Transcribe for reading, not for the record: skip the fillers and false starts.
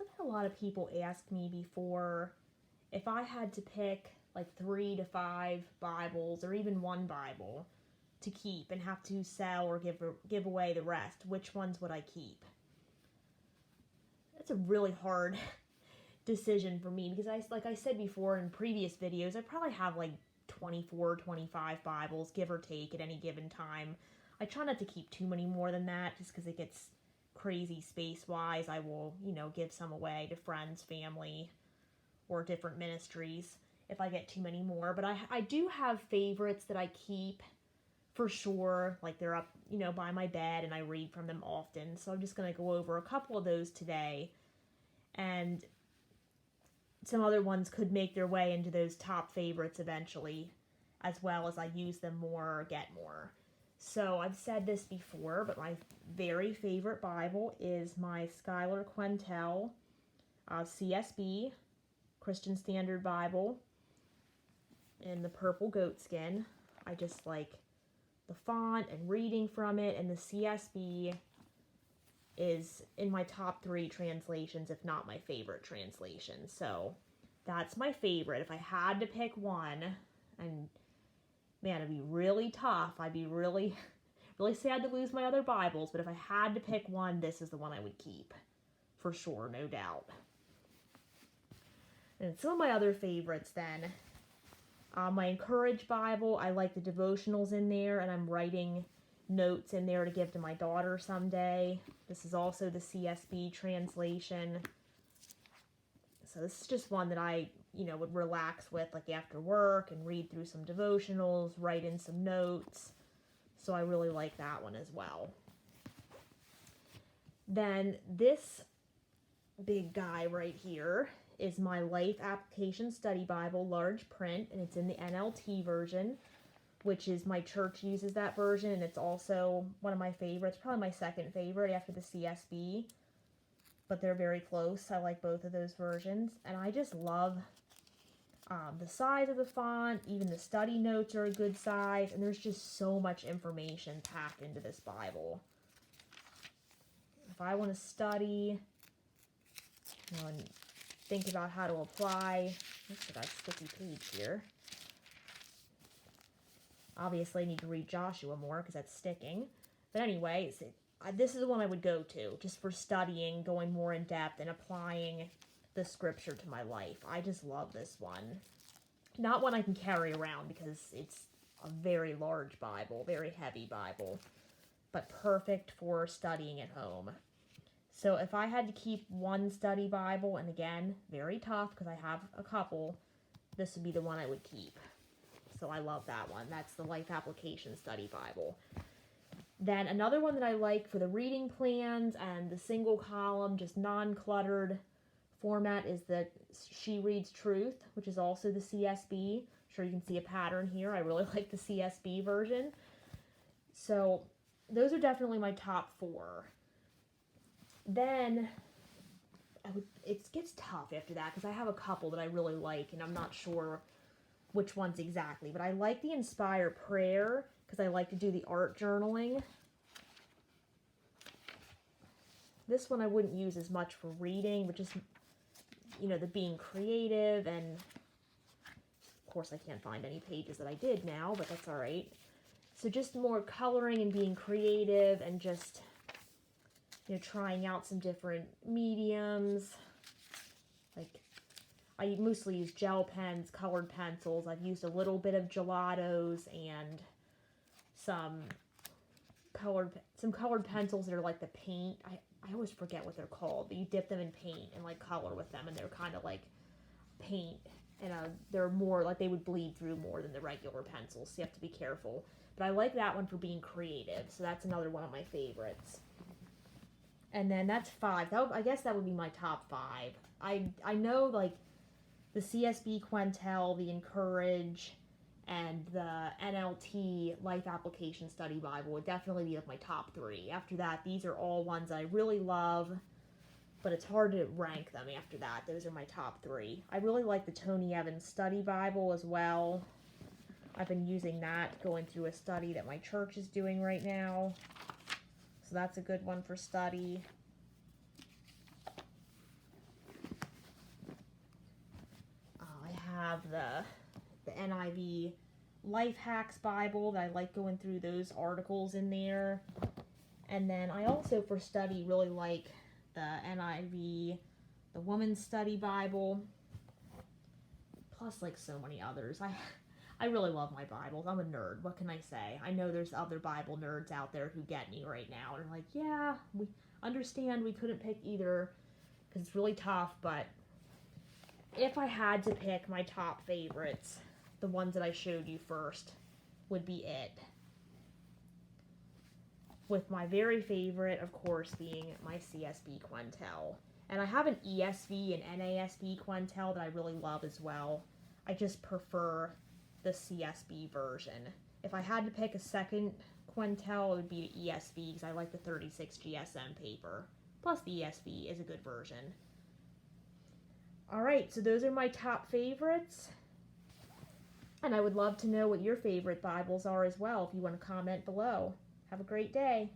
something a lot of people ask me before, if I had to pick like 3 to 5 Bibles or even one Bible to keep and have to sell or give away the rest, which ones would I keep? That's a really hard decision for me because like I said before in previous videos, I probably have like 24, 25 Bibles, give or take, at any given time. I try not to keep too many more than that just because it gets crazy space-wise. I will, give some away to friends, family, or different ministries if I get too many more. But I do have favorites that I keep for sure. Like they're up, by my bed and I read from them often. So I'm just going to go over a couple of those today. And some other ones could make their way into those top favorites eventually, as well as I use them more or get more. So I've said this before, but my very favorite Bible is my Schuyler Quentel CSB, Christian Standard Bible, in the purple goatskin. I just like the font and reading from it, and the CSB is in my top 3 translations, if not my favorite translation. So that's my favorite. If I had to pick one, and man, it'd be really tough. I'd be really, really sad to lose my other Bibles, but if I had to pick one, this is the one I would keep. For sure, no doubt. And some of my other favorites then. My Encourage Bible, I like the devotionals in there, and I'm writing notes in there to give to my daughter someday. This is also the CSB translation. So this is just one that I, would relax with like after work and read through some devotionals, write in some notes. So I really like that one as well. Then this big guy right here is my Life Application Study Bible, large print, and it's in the NLT version, which is my church uses that version, and it's also one of my favorites, probably my second favorite after the CSB, but they're very close. I like both of those versions, and I just love the size of the font. Even the study notes are a good size, and there's just so much information packed into this Bible. If I want to study, and think about how to apply, oops, I got a sticky page here. Obviously, I need to read Joshua more because that's sticking. But anyway, this is the one I would go to just for studying, going more in depth, and applying the scripture to my life. I just love this one. Not one I can carry around because it's a very large Bible, very heavy Bible, but perfect for studying at home. So if I had to keep one study Bible, and again, very tough because I have a couple, this would be the one I would keep. So I love that one. That's the Life Application Study Bible. Then another one that I like for the reading plans and the single column, just non-cluttered format is the She Reads Truth, which is also the CSB. I'm sure you can see a pattern here. I really like the CSB version. So those are definitely my top 4. Then it gets tough after that because I have a couple that I really like, and I'm not sure which ones exactly, but I like the Inspire Prayer because I like to do the art journaling. This one I wouldn't use as much for reading, but just, the being creative, and of course I can't find any pages that I did now, but that's all right. So just more coloring and being creative and just, trying out some different mediums. Like, I mostly use gel pens, colored pencils. I've used a little bit of gelatos and some colored pencils that are like the paint. I always forget what they're called, but you dip them in paint and like color with them, and they're kind of like paint, and they're more like they would bleed through more than the regular pencils, so you have to be careful. But I like that one for being creative, so that's another one of my favorites. And then that's 5. I guess that would be my top 5. I know like the CSB Quentel, the Encourage, and the NLT Life Application Study Bible would definitely be like my top 3. After that, these are all ones I really love, but it's hard to rank them after that. Those are my top 3. I really like the Tony Evans Study Bible as well. I've been using that, going through a study that my church is doing right now. So that's a good one for study. the NIV Life Hacks Bible that I like going through those articles in there. And then I also, for study, really like the NIV, the Woman's Study Bible, plus like so many others. I really love my Bibles. I'm a nerd. What can I say? I know there's other Bible nerds out there who get me right now and are like, yeah, we understand we couldn't pick either because it's really tough, but if I had to pick my top favorites, the ones that I showed you first would be it. With my very favorite, of course, being my CSB Quentel. And I have an ESV and NASB Quentel that I really love as well. I just prefer the CSB version. If I had to pick a second Quentel, it would be the ESV because I like the 36 GSM paper. Plus the ESV is a good version. Alright, so those are my top favorites. And I would love to know what your favorite Bibles are as well if you want to comment below. Have a great day.